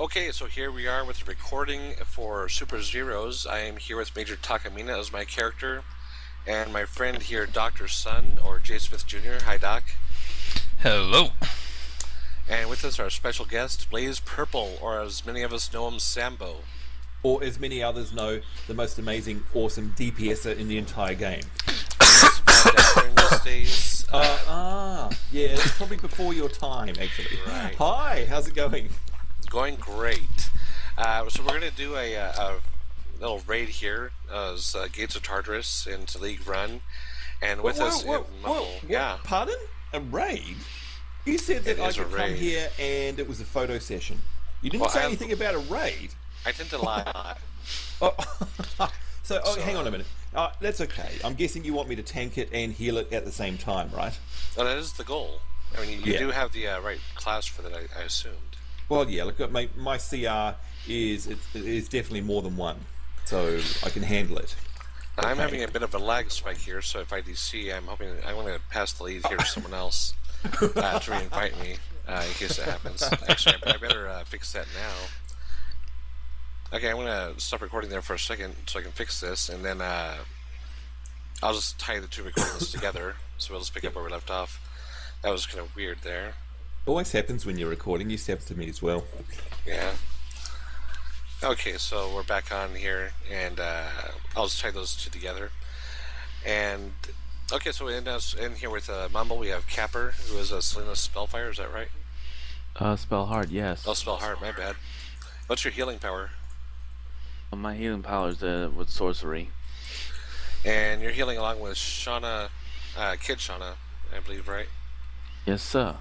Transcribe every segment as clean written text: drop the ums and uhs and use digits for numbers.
Okay, so here we are with the recording for Superzeros. I am here with Major Takamina as my character, and my friend here, Dr. Sun, or J. Smith Jr. Hi, Doc. Hello. And with us, our special guest, Blaze Purple, or as many of us know him, Sambo. Or as many others know, the most amazing, awesome DPSer in the entire game. During those days. Yeah, it's probably before your time, actually. Right. Hi, how's it going? Going great. So we're going to do a little raid here as Gates of Tartarus into League Run. And with us in Mumble. Yeah. Pardon? A raid? You said that I could come here and it was a photo session. You didn't say anything about a raid. I tend to lie a lot. So, hang on a minute. That's okay. I'm guessing you want me to tank it and heal it at the same time, right? Well, that is the goal. I mean, you do have the right class for that, I assumed. Well, yeah. Look, my CR is definitely more than one, so I can handle it. Okay. I'm having a bit of a lag spike here, so if I DC, I'm hoping I want to pass the lead here to someone else to re-invite me in case that happens. Actually, I better fix that now. Okay, I'm gonna stop recording there for a second so I can fix this, and then I'll just tie the two recordings together, so we'll just pick up where we left off. That was kind of weird there. Always happens when you're recording. Used to happen to me as well. Yeah. Okay, so we're back on here, and I'll just tie those two together. And okay, so we end here with Mumble. We have Capper, who is a Selena Spellfire. Is that right? Spell hard, yes. Oh, spell hard. My bad. What's your healing power? My healing power is with sorcery. And you're healing along with Shauna, Kid Shauna, I believe, right? Yes, sir.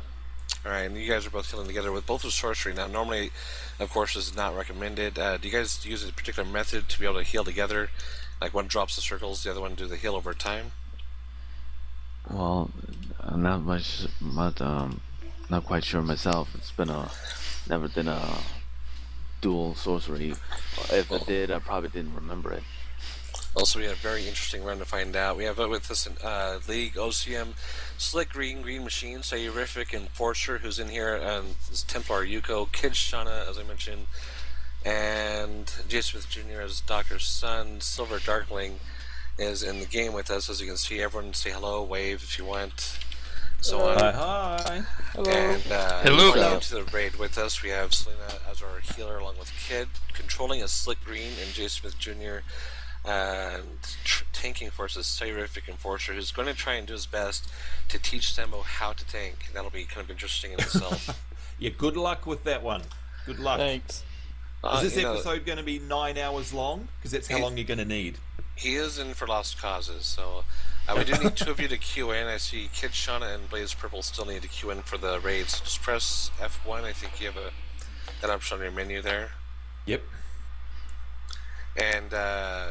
Alright, and you guys are both healing together with both with sorcery. Now, normally, of course, this is not recommended. Do you guys use a particular method to be able to heal together? Like one drops the circles, the other one do the heal over time? Well, not much, not quite sure myself. It's been never did a dual sorcery. If it did, I probably didn't remember it. Also, we had a very interesting run to find out. We have with us in League OCM, Slick Green Machine, Sayurific Enforcer, who's in here, and this Templar Yuko, Kid Shauna, as I mentioned, and J. Smith Jr. as Dr. Sun. Silver Darkling is in the game with us. As you can see, everyone say hello, wave if you want, so on. Hi. Hello. And Hello. going into the raid with us, we have Selena as our healer, along with Kid, controlling as Slick Green, and J. Smith Jr., and tanking for us is Sayurific Enforcer, who's going to try and do his best to teach Sambo how to tank. That'll be kind of interesting in itself. Yeah, good luck with that one. Good luck. Thanks. Is this episode going to be 9 hours long? Because that's how long you're going to need. He is in for lost causes, so we do need two of you to queue in. I see Kid Shauna and Blaze Purple still need to queue in for the raids. So just press F1. I think you have that option on your menu there. Yep. And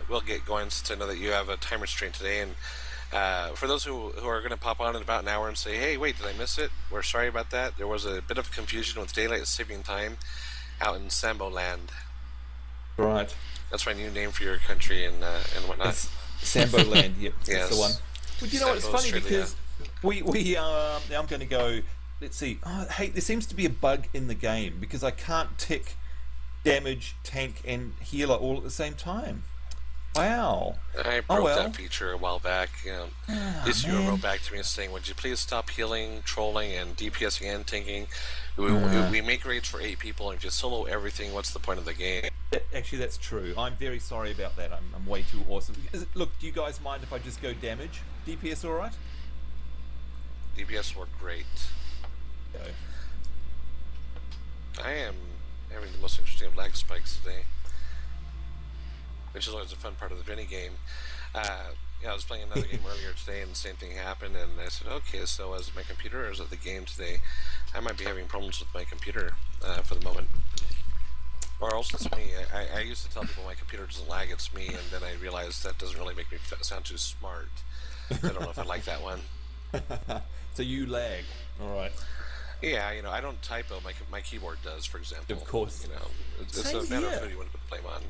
we'll get going since I know that you have a time restraint today. And for those who are going to pop on in about an hour and say, hey, wait, did I miss it? We're sorry about that. There was a bit of confusion with daylight saving time out in Sambo land. Right. That's my new name for your country and whatnot. It's Sambo land, yep, yes. That's the one. Well, you know what, it's funny Australia. Because we now I'm going to go, let's see, hey, there seems to be a bug in the game because I can't tick damage, tank, and healer all at the same time. Wow. I broke that feature a while back. DCUO wrote back to me saying, would you please stop healing, trolling, and DPSing and tanking? We make raids for 8 people, and if you solo everything, what's the point of the game? Actually, that's true. I'm very sorry about that. I'm way too awesome. Look, do you guys mind if I just go damage? DPS alright? DPS work great. Go. I am having the most interesting of lag spikes today, which is always a fun part of the Vinny game. I was playing another game earlier today, and the same thing happened, and I said, okay, so is it my computer or is it the game today? I might be having problems with my computer for the moment. Or else it's me. I used to tell people my computer doesn't lag, it's me, and then I realized that doesn't really make me sound too smart. I don't know if I like that one. So you lag, alright. Yeah, I don't typo. My keyboard does, for example. Of course. It's a matter of who you want to put the blame on.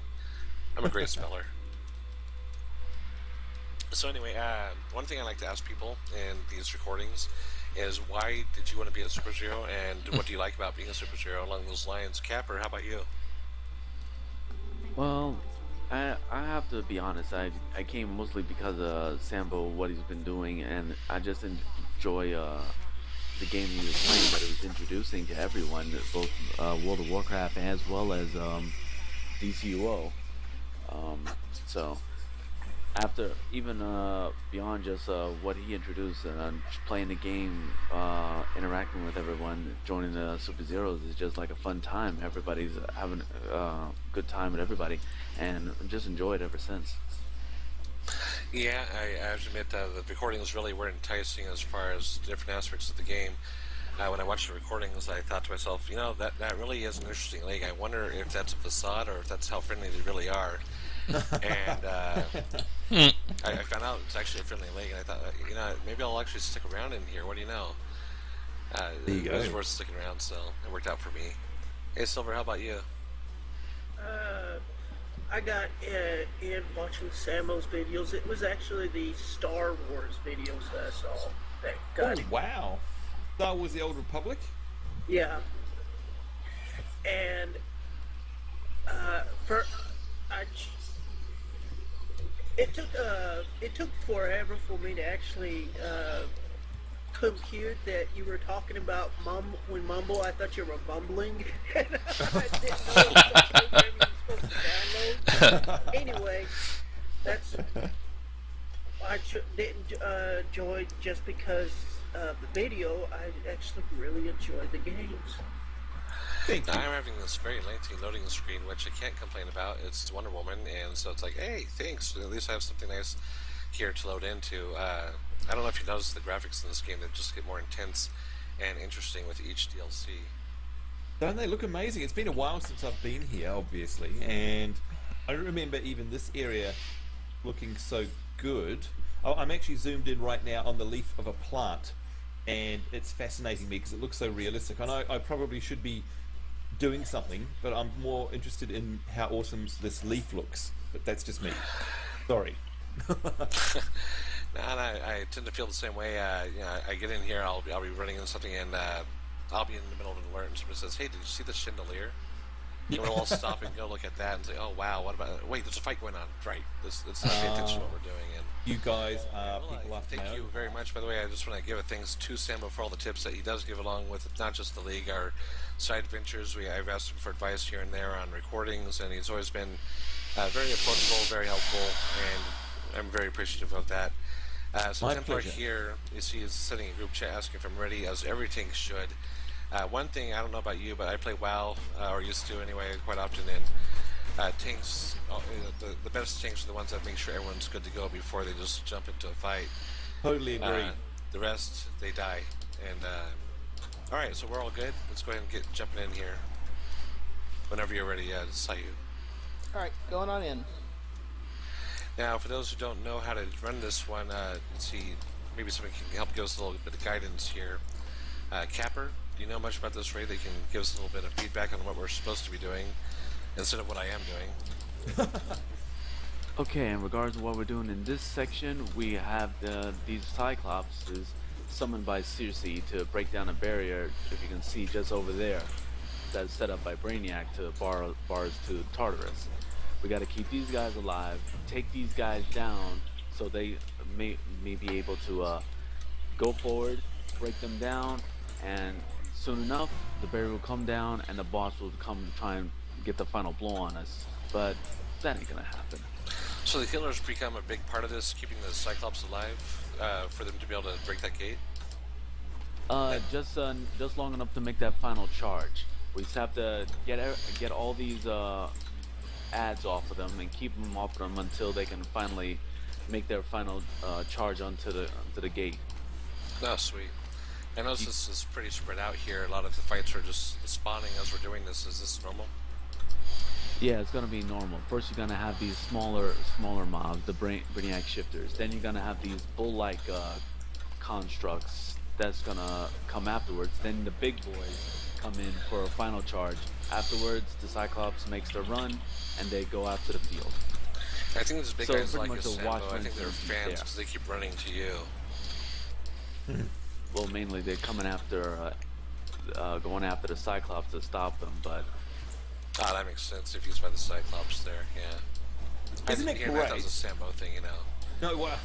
I'm a great speller. So anyway, one thing I like to ask people in these recordings is why did you want to be a Superzero, and what do you like about being a Superzero along those lines? Capper, how about you? Well, I have to be honest. I came mostly because of Sambo, what he's been doing, and I just enjoy the game he was playing that he was introducing to everyone, both World of Warcraft as well as DCUO. Um, so after even beyond just what he introduced and playing the game, interacting with everyone, joining the Superzeros is just like a fun time. Everybody's having a good time with everybody, and just enjoy it ever since. Yeah, I have to admit the recordings really were enticing as far as different aspects of the game. When I watched the recordings, I thought to myself, you know, that really is an interesting league. I wonder if that's a facade or if that's how friendly they really are. And I found out it's actually a friendly league, and I thought, you know, maybe I'll actually stick around in here. What do you know? There you it was go. worth sticking around, so it worked out for me. Hey, Silver, how about you? I got in watching Sammo's videos. It was actually the Star Wars videos that I saw that got Oh it. wow! Star Wars: The Old Republic. Yeah. And for I, it took forever for me to actually compute that you were talking about when mumble. I thought you were mumbling. And I didn't know it was a program you were supposed to download. Anyway, that's didn't enjoy just because of the video. I actually really enjoyed the games. Thank you. Now, I'm having this very lengthy loading screen, which I can't complain about. It's Wonder Woman, and so it's like, hey, thanks. At least I have something nice here to load into. I don't know if you noticed the graphics in this game that just get more intense and interesting with each DLC. Don't they look amazing? It's been a while since I've been here, obviously, and I remember even this area looking so good. Oh, I'm actually zoomed in right now on the leaf of a plant, and it's fascinating me because it looks so realistic. I know I probably should be doing something, but I'm more interested in how awesome this leaf looks. But that's just me. Sorry. And I tend to feel the same way. You know, I get in here, I'll be running into something, and I'll be in the middle of an alert, and somebody says, "Hey, did you see the chandelier?" And we'll all stop and go look at that and say, "Oh wow, what about? Wait, there's a fight going on." Right. Let's pay attention to what we're doing. And You guys are well, people after my thank you own. very much. By the way, I just want to give a thanks to Sambo for all the tips that he does give along with not just the league, our side ventures. I've asked him for advice here and there on recordings, and he's always been very approachable, very helpful, and I'm very appreciative of that. So My Templar pleasure. here, you see, is sending a group chat asking if I'm ready, as everything should. One thing, I don't know about you, but I play WoW, or used to anyway, quite often, and tanks, the best tanks are the ones that make sure everyone's good to go before they just jump into a fight. Totally agree. The rest, they die. And alright, so we're all good. Let's go ahead and get jumping in here. Whenever you're ready, Sayu. Alright, going on in. Now, for those who don't know how to run this one, let's see, maybe somebody can help give us a little bit of guidance here. Capper, do you know much about this raid? They can give us a little bit of feedback on what we're supposed to be doing instead of what I am doing. Okay, in regards to what we're doing in this section, we have these Cyclopses summoned by Circe to break down a barrier, if you can see just over there, that's set up by Brainiac to bars to Tartarus. We got to keep these guys alive, take these guys down, so they may be able to go forward, break them down, and soon enough, the barrier will come down and the boss will come to try and get the final blow on us. But that ain't gonna happen. So the killers become a big part of this, keeping the Cyclops alive, for them to be able to break that gate? Just long enough to make that final charge. We just have to get all these ads off of them and keep them off of them until they can finally make their final charge onto the gate. Oh, sweet. I notice this is pretty spread out here. A lot of the fights are just spawning as we're doing this. Is this normal? Yeah, it's gonna be normal. First, you're gonna have these smaller mobs, the Brainiac shifters. Then you're gonna have these bull-like constructs that's gonna come afterwards. Then the big boys come in for a final charge. Afterwards, the Cyclops makes their run, and they go out to the field. I think these big So guys pretty like much a a Sambo. I watchman think they're can be fans there. because they keep running to you. well, mainly they're coming after, going after the Cyclops to stop them, but. Ah, that makes sense if you find the Cyclops there, yeah. Isn't it great? That was a Sambo thing, you know. No, well,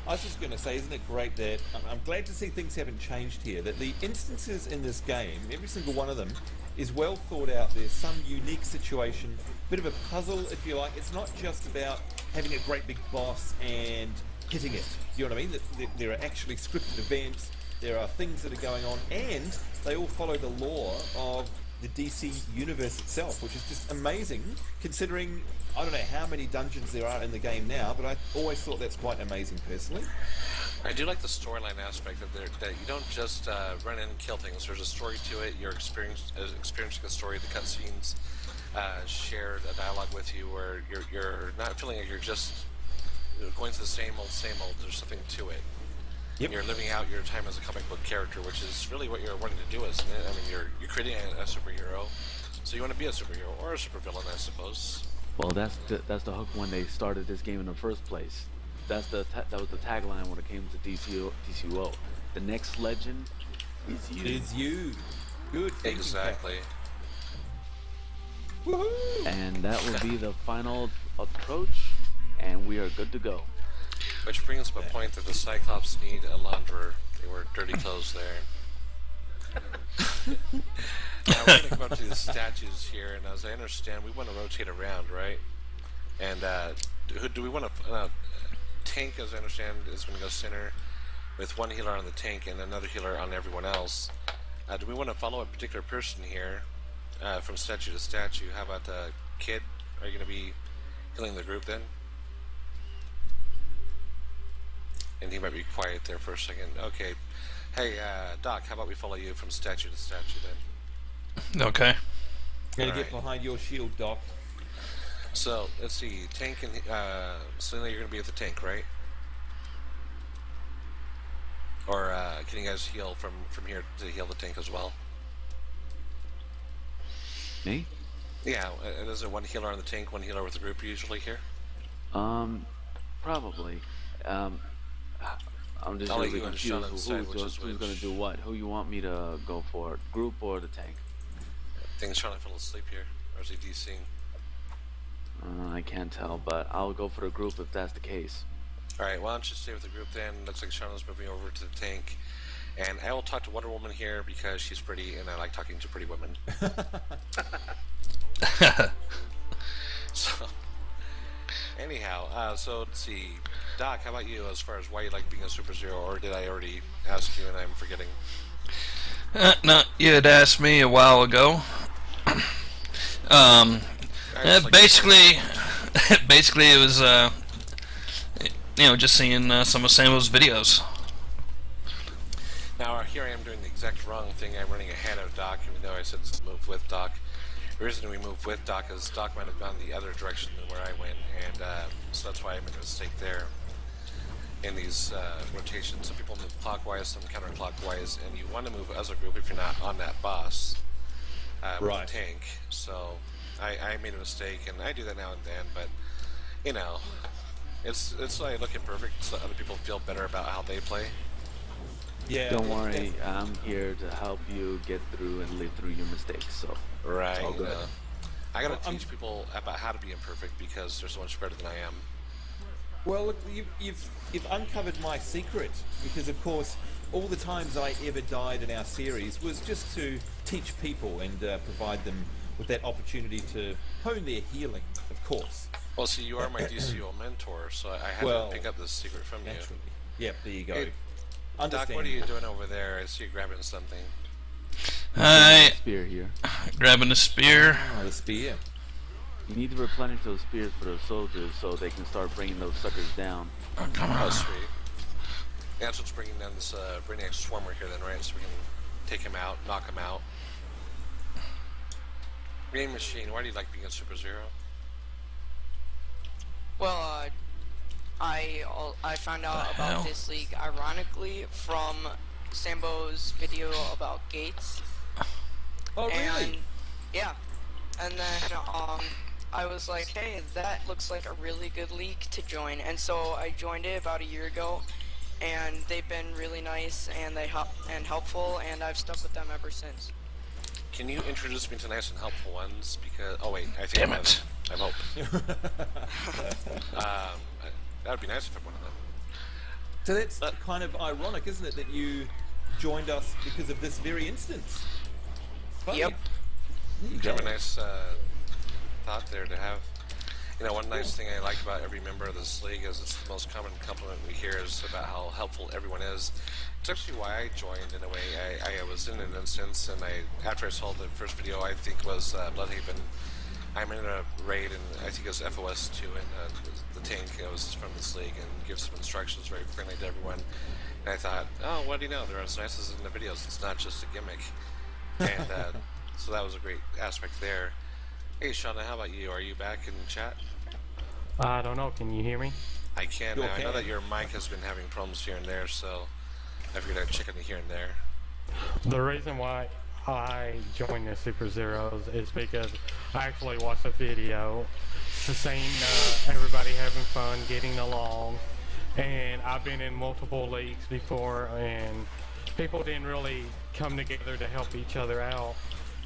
I was just going to say, isn't it great that I'm glad to see things haven't changed here. That the instances in this game, every single one of them, is well thought out. There's some unique situation, bit of a puzzle, if you like. It's not just about having a great big boss and hitting it. You know what I mean? That there are actually scripted events. There are things that are going on, and they all follow the law of the DC universe itself, which is just amazing, considering I don't know how many dungeons there are in the game now, but I always thought that's quite amazing personally. I do like the storyline aspect of there, that you don't just run in and kill things. There's a story to it. You're experiencing the story, the cutscenes, shared a dialogue with you, where you're not feeling like you're just going to the same old. There's something to it. Yep. You're living out your time as a comic book character, which is really what you're wanting to do, isn't it? I mean, you're creating a superhero, so you want to be a superhero or a supervillain, I suppose. Well, that's the hook when they started this game in the first place. That was the tagline when it came to DCUO. The next legend is you. Is you. Good. Exactly. Woohoo! And that will be the final approach, and we are good to go. Which brings up a point that the Cyclops need a launderer. They wear dirty clothes there. Now we're going to come up to the statues here, and as I understand, we want to rotate around, right? And do we want to... tank, as I understand, is going to go center with one healer on the tank and another healer on everyone else. Do we want to follow a particular person here from statue to statue? How about Kid? Are you going to be healing the group then? And he might be quiet there for a second. Okay. Hey, Doc, how about we follow you from statue to statue then? Okay. Gonna get behind your shield, Doc. So, let's see. Tank and... Selena, you're gonna be at the tank, right? Or can you guys heal from here to heal the tank as well? Me? Yeah, is there one healer on the tank, one healer with the group usually here? Probably. I'm just really confused who's going to do what. Who you want me to go for, group or the tank? I think Sean fell asleep here, or is he DCing? I can't tell, but I'll go for the group if that's the case. Alright, why don't you stay with the group then? Looks like Sean is moving over to the tank. And I will talk to Wonder Woman here because she's pretty and I like talking to pretty women. So, anyhow, so let's see. Doc, how about you as far as why you like being a Superzero, or did I already ask you and I'm forgetting? No, you had asked me a while ago. Basically it was, just seeing some of Sambo's videos. Now, here I am doing the exact wrong thing. I'm running ahead of Doc, even though I said move with Doc. The reason we moved with Doc is Doc might have gone the other direction than where I went, and so that's why I made a mistake there in these rotations. Some people move clockwise, some counterclockwise, and you want to move as a group if you're not on that boss with the tank. So I made a mistake, and I do that now and then, but you know, it's like looking perfect so other people feel better about how they play. Yeah. Don't worry, I'm here to help you get through and live through your mistakes. So right. all good. I gotta teach people about how to be imperfect because they're so much better than I am. Well, look, you've uncovered my secret, because of course all the times I ever died in our series was just to teach people and provide them with that opportunity to hone their healing, of course. Well, see, you are my DCUO mentor, so I had to pick up this secret from naturally. You. Yep, there you go. Hey, Doc, what are you doing over there? I see you grabbing something. Spear here. Grabbing a spear. Oh, the spear. You need to replenish those spears for those soldiers so they can start bringing those suckers down. Oh, come on. Oh, sweet. Yeah, that's what's bringing down this Brainiac Swarmer here then, right? So we can take him out, knock him out. Game Machine, why do you like being a Superzero? Well, I found out about this league ironically from Sambo's video about Gates. Oh, really? And yeah, and then I was like, hey, that looks like a really good league to join, and so I joined it about a year ago, and they've been really nice and helpful, and I've stuck with them ever since. Can you introduce me to nice and helpful ones? Because wait, I think Damn it. I hope. That would be nice if I'm one of them. So that's kind of ironic, isn't it, that you joined us because of this very instance? Funny. Yep. There you Kind go. of a nice thought there to have. You know, one nice thing I like about every member of this league is it's the most common compliment we hear is about how helpful everyone is. It's actually why I joined in a way. I was in an instance, and after I saw the first video, I think was Bloodhaven. I'm in a raid, and I think it was FOS 2, and the tank was from this league, and gives some instructions, very friendly to everyone. And I thought, oh, what do you know? They're as nice as in the videos. It's not just a gimmick. And so that was a great aspect there. Hey, Shauna, how about you? Are you back in chat? I don't know. Can you hear me? I can You now. I okay? know that your mic has been having problems here and there, so I figured I'd check in here and there. The reason why I joined the Superzeros is because I actually watched a video saying everybody having fun, getting along, and I've been in multiple leagues before, and people didn't really come together to help each other out,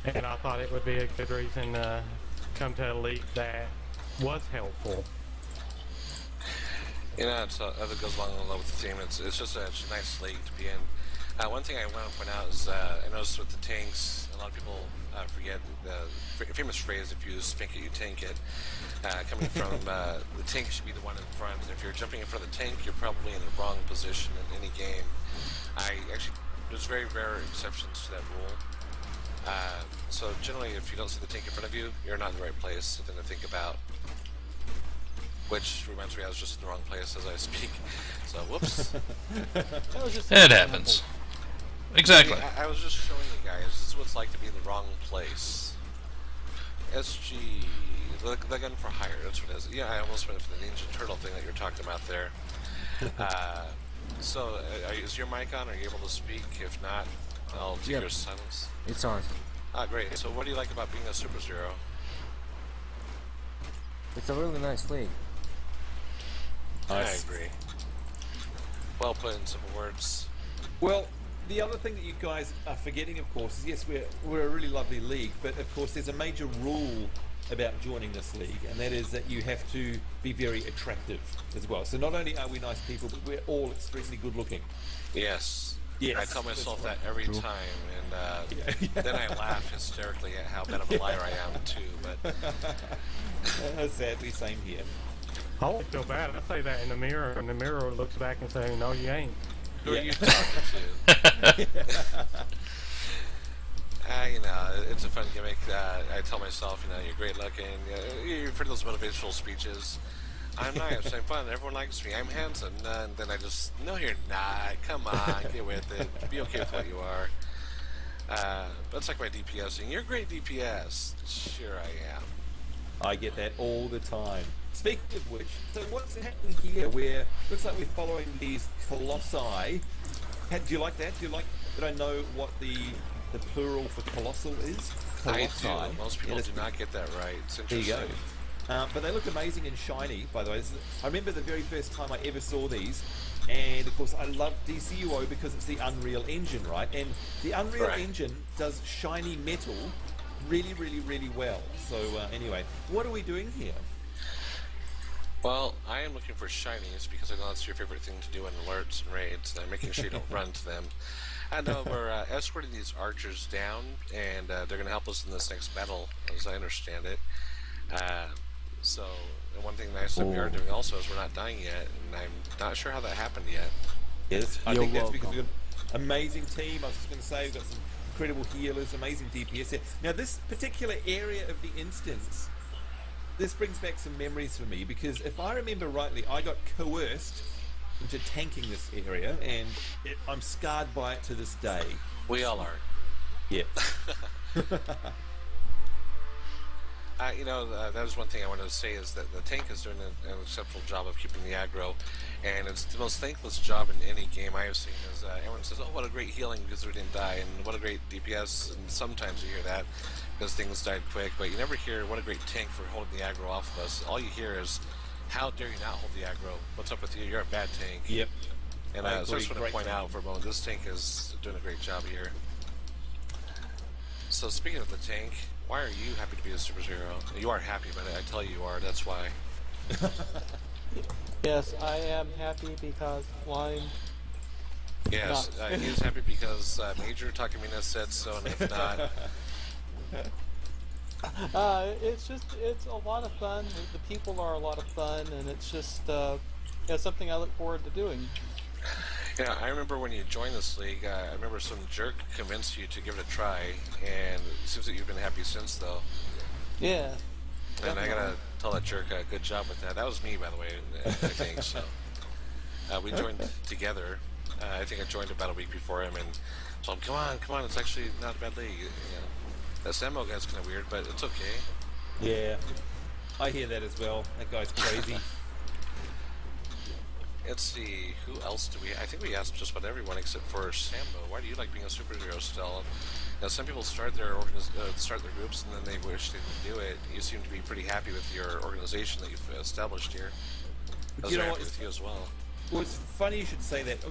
and I thought it would be a good reason to come to a league that was helpful. You know, as it goes along with the theme, it's just a nice league to be in. One thing I want to point out is I noticed with the tanks, a lot of people forget the famous phrase, if you spink it, you tank it. Coming from the tank should be the one in front. If you're jumping in front of the tank, you're probably in the wrong position in any game. There's very rare exceptions to that rule. So generally, if you don't see the tank in front of you, you're not in the right place. Something to think about. Which reminds me, I was just in the wrong place as I speak. So, whoops. That was just It happens. Exactly. I was just showing you guys, this is what it's like to be in the wrong place. SG, the gun for hire, that's what it is. Yeah, I almost went for the Ninja Turtle thing that you're talking about there. So, is your mic on? Are you able to speak? If not, I'll take Yep. your silence. It's on. Ah, great. So what do you like about being a Superzero? It's a really nice league. Nice. I agree. Well put in simple words. Well, the other thing that you guys are forgetting, of course, is yes, we're a really lovely league, but of course there's a major rule about joining this league, and that is that you have to be very attractive as well. So not only are we nice people, but we're all extremely good looking. Yes. Yes, I tell myself that's that every time, and then I laugh hysterically at how bad of a liar I am too. But Sadly, same here. I always feel bad. I say that in the mirror, and the mirror looks back and says, "No, you ain't." who are you talking to? You know, it's a fun gimmick. I tell myself, you know, you're great looking. You've heard those motivational speeches. I'm nice, I'm fun, everyone likes me, I'm handsome. And then I just, no, you're not. Come on, get with it. Be okay with what you are. That's like my DPSing. You're great DPS. Sure, I am. I get that all the time. Speaking of which, so what's happening here? Where looks like we're following these colossi. Do you like that? Do you like that? I know what the plural for colossal is. Colossi. I do. Most people do not get that right. It's There interesting. you go. But they look amazing and shiny, by the way. I remember the very first time I ever saw these, and of course I love DCUO because it's the Unreal Engine, right? And the Unreal Right. Engine does shiny metal really, really, really well. So anyway, what are we doing here? Well, I am looking for shinies because I know that's your favorite thing to do in alerts and raids, and I'm making sure you don't run to them. I know we're escorting these archers down, and they're going to help us in this next battle, as I understand it. So, and one thing nice that we are doing also is we're not dying yet, and I'm not sure how that happened yet. Yes, I You're think that's because welcome. we've got an amazing team. I was just going to say we've got some incredible healers, amazing DPS here. Now, this particular area of the instance, this brings back some memories for me because if I remember rightly, I got coerced into tanking this area, and I'm scarred by it to this day. We all are. Yeah. You know, that is one thing I wanted to say is that the tank is doing an exceptional job of keeping the aggro, and it's the most thankless job in any game I have seen. Is everyone says, "Oh, what a great healing because we didn't die," and what a great DPS, and sometimes you hear that because things died quick, but you never hear what a great tank for holding the aggro off of us. All you hear is, "How dare you not hold the aggro? What's up with you? You're a bad tank." Yep. And I so I just agree, want to great point tank. out for a moment, this tank is doing a great job here. So speaking of the tank, why are you happy to be a Super Zero? You are happy, but I tell you are, that's why. Yes, I am happy because line. Yes, he's happy because Major Takamina said so, and if not... It's a lot of fun. The people are a lot of fun, and it's just something I look forward to doing. Yeah, I remember when you joined this league, I remember some jerk convinced you to give it a try, and it seems that you've been happy since, though. Yeah. And I gotta tell that jerk good job with that. That was me, by the way, I think, so. We joined together. I think I joined about a week before him, and told him, come on, it's actually not a bad league. You know, that Sambo guy's kind of weird, but it's okay. Yeah, I hear that as well. That guy's crazy. Let's see, who else do we... I think we asked just about everyone except for Sambo. Why do you like being a Superzero still? Now, some people start their groups and then they wish they didn't do it. You seem to be pretty happy with your organization that you've established here. I was very happy with you as well. Well, it's funny you should say that.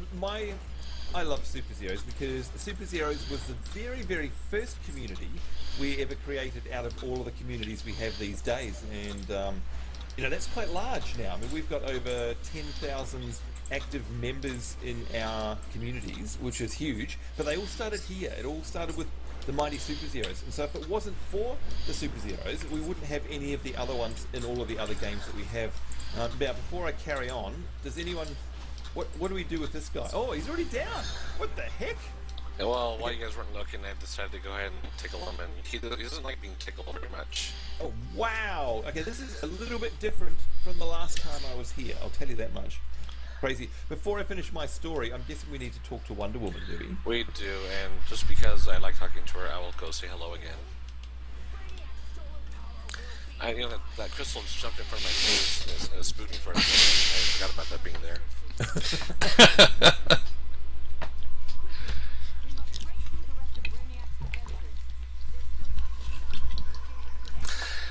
I love Superzeros because Superzeros was the very, very first community we ever created out of all of the communities we have these days, and you know, that's quite large now. I mean, we've got over 10,000 active members in our communities, which is huge, but they all started here. It all started with the mighty Superzeros, and so if it wasn't for the Superzeros, we wouldn't have any of the other ones in all of the other games that we have. Now, before I carry on, does anyone... What do we do with this guy? Oh, he's already down! What the heck? Yeah, well, while you guys weren't looking, I decided to go ahead and tickle him, and he doesn't like being tickled very much. Oh, wow! Okay, this is a little bit different from the last time I was here, I'll tell you that much. Crazy. Before I finish my story, I'm guessing we need to talk to Wonder Woman, do we? We do, and just because I like talking to her, I will go say hello again. You know, that crystal just jumped in front of my face and spooked me for a second. I forgot about that being there.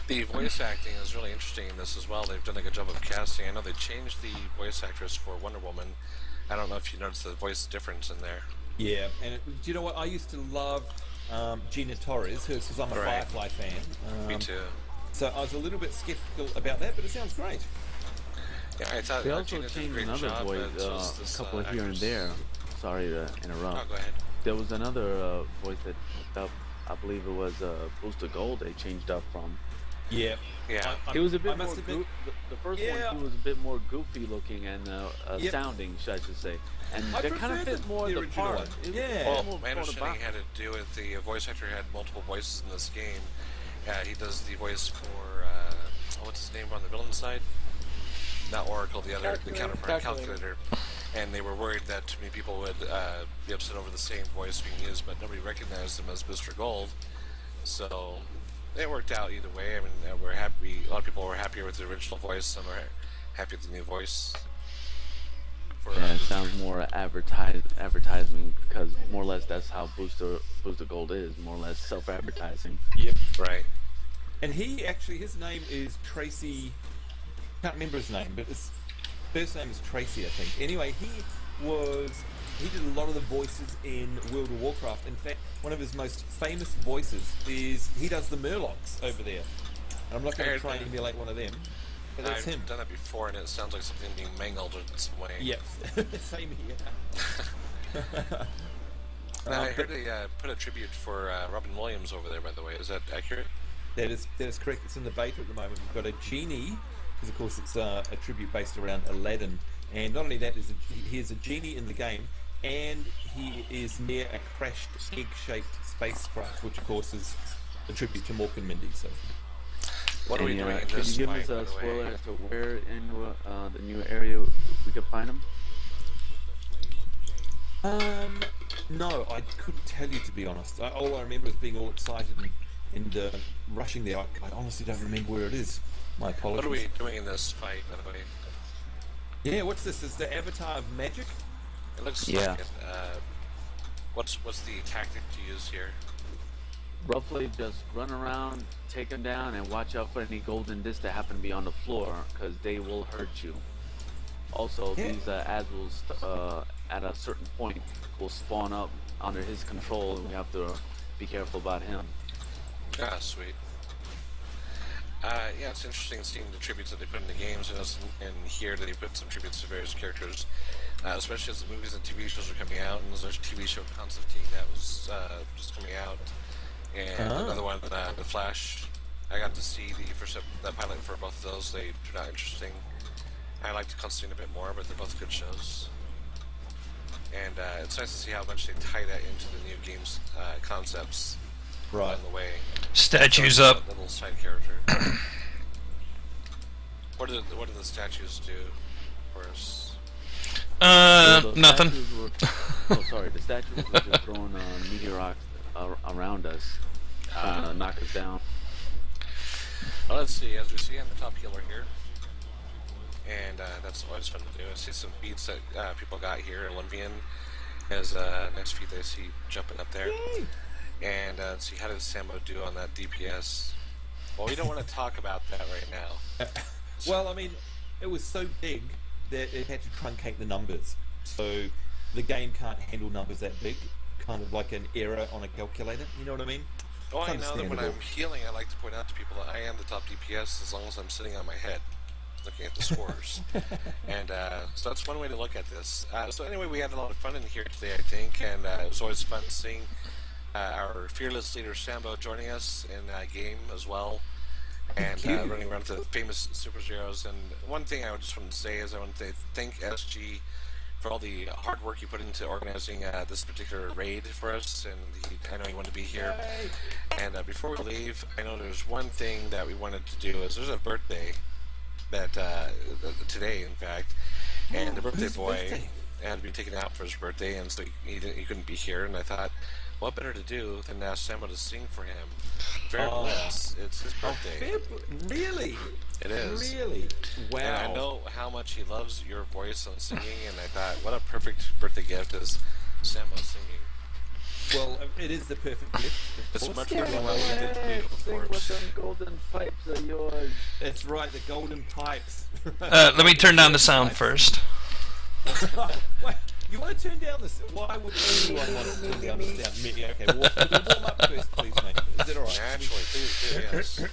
The voice acting is really interesting in this as well. They've done a good job of casting. I know they changed the voice actress for Wonder Woman. I don't know if you noticed the voice difference in there. Yeah, and do you know what? I used to love Gina Torres, because I'm a Firefly fan. Me too. So I was a little bit skeptical about that, but it sounds great. Yeah, I thought they also Gina changed did a great another job, voice, a couple here and there. Sorry to interrupt. Oh, go ahead. There was another voice that changed up. I believe it was Booster Gold. They changed up from. Yeah. Yeah. He was a bit more. The first one, he was a bit more goofy looking and sounding, I should say. And they kind of fit more the part. Well, my understanding had to do with the voice actor had multiple voices in this game. He does the voice for what's his name on the villain side? Not Oracle, the counterpart, Calculator. And they were worried that too many people would be upset over the same voice being used, but nobody recognized him as Booster Gold. So it worked out either way. I mean, we're happy. A lot of people were happier with the original voice. Some are happy with the new voice. Yeah, it sounds more advertising because more or less that's how Booster Gold is, more or less self-advertising. Yep. Right. And he actually, his name is Tracy. Can't remember his name, but his first name is Tracy, I think. Anyway, he did a lot of the voices in World of Warcraft. In fact, one of his most famous voices is he does the Murlocs over there. And I'm not going to try and emulate one of them. But that's him. I've done that before, and it sounds like something being mangled in some way. Yes, same here. Now, I heard they put a tribute for Robin Williams over there, by the way. Is that accurate? That is correct. It's in the beta at the moment. We've got a genie, because of course it's a tribute based around Aladdin. And not only that, he is a genie in the game, and he is near a crashed egg-shaped spacecraft, which of course is a tribute to Mork and Mindy. So, what are we doing in can this you give fight, us a spoiler as to where in the new area we could find him? No, I couldn't tell you, to be honest. All I remember is being all excited and rushing there. I honestly don't remember where it is. My apologies. What are we doing in this fight, by the way? Yeah, what's this? Is the Avatar of Magic? It looks like it. What's the tactic to use here? Roughly just run around, take them down, and watch out for any golden discs that happen to be on the floor, because they will hurt you. Also, these Azul's at a certain point will spawn up under his control, and we have to be careful about him. Ah, sweet. Yeah, it's interesting seeing the tributes that they put in the games, and here they put some tributes to various characters, especially as the movies and TV shows are coming out, and there's a TV show Constantine that was just coming out, and another one, The Flash. I got to see the pilot for both of those. They turned out interesting. I liked Constantine a bit more, but they're both good shows. And it's nice to see how much they tie that into the new game's concepts along the way. Statues up. Little side character. What do the statues do for us? Nothing. Oh, sorry. The statues were just throwing meteorites around us, trying to knock us down. Well, let's see. As we see, I'm the top healer here. And that's always fun to do. I see some beats that people got here. Olympian has next feed I see jumping up there. Yay! And let's see, how did Sambo do on that DPS? Well, we don't want to talk about that right now. Well, I mean, it was so big that it had to truncate the numbers. So the game can't handle numbers that big. Kind of like an error on a calculator. You know what I mean? Oh, I know that when I'm healing, I like to point out to people that I am the top DPS as long as I'm sitting on my head, looking at the scores. And so that's one way to look at this. So anyway, we had a lot of fun in here today, I think, and it was always fun seeing our fearless leader Sambo joining us in game as well, and running around with the famous Superzeros. And one thing I just want to say is I want to thank SG for all the hard work you put into organizing this particular raid for us, and I know you want to be here. And before we leave, I know there's one thing that we wanted to do is there's a birthday that today, in fact, and the birthday boy had been taken out for his birthday, and so he couldn't be here. And I thought, what better to do than ask Sambo to sing for him? Fair Bliss, it's his birthday. Really? It is. Really? Wow. And I know how much he loves your voice on singing, and I thought, what a perfect birthday gift is Sambo singing. Well, it is the perfect gift. It's much more than what we did to you, of course. With them golden pipes of yours. That's right, the golden pipes. Let me turn down the sound first. Wait, you want to turn down the sound? Why would anyone want to turn down the sound? Okay, warm up first, please, mate. Is it alright? Naturally, please do, yes. Okay,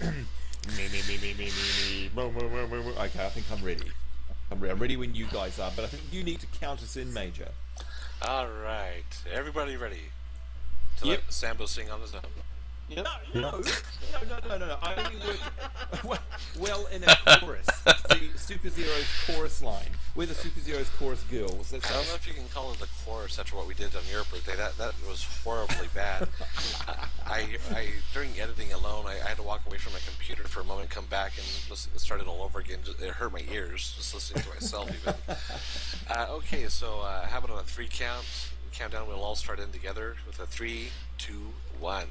I think I'm ready. I'm ready when you guys are, but I think you need to count us in, Major. Alright, everybody ready to let Sambo sing on his own? Yep. No. I only work well in a chorus. The Superzeros chorus line. We're the Superzeros chorus girls. I don't know if you can call it the chorus after what we did on your birthday. That was horribly bad. I during editing alone, I had to walk away from my computer for a moment, come back, and start it all over again. It hurt my ears just listening to myself even. Okay, so how about on a 3 countdown? We'll all start in together with a 3, 2, 1.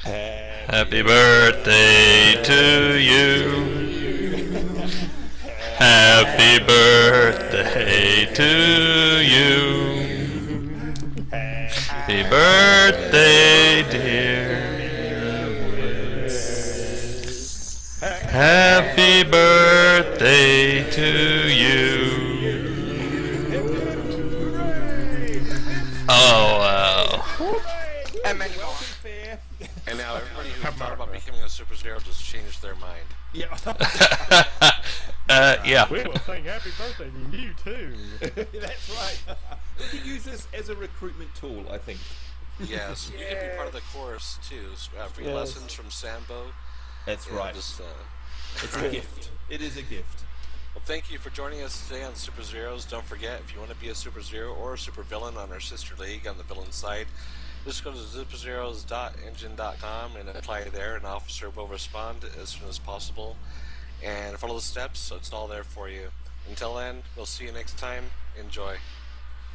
Happy birthday to you. Happy birthday to you. Happy birthday, dear. Happy birthday to you. Oh, wow. And now everybody who thought about becoming a Superzero just changed their mind. Yeah. Yeah. We will sing happy birthday to you too. That's right. We can use this as a recruitment tool, I think. Yes, you can be part of the chorus too. Free lessons from Sambo. That's right. Just, it's a gift. It is a gift. Well, thank you for joining us today on Superzeros. Don't forget, if you want to be a Superzero or a supervillain on our sister league on the villain side, just go to superzeros.engine.com and apply there. An officer will respond as soon as possible. And follow the steps, so it's all there for you. Until then, we'll see you next time. Enjoy.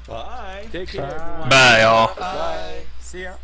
Bye. Take care, everyone. Bye, y'all. Bye. See ya.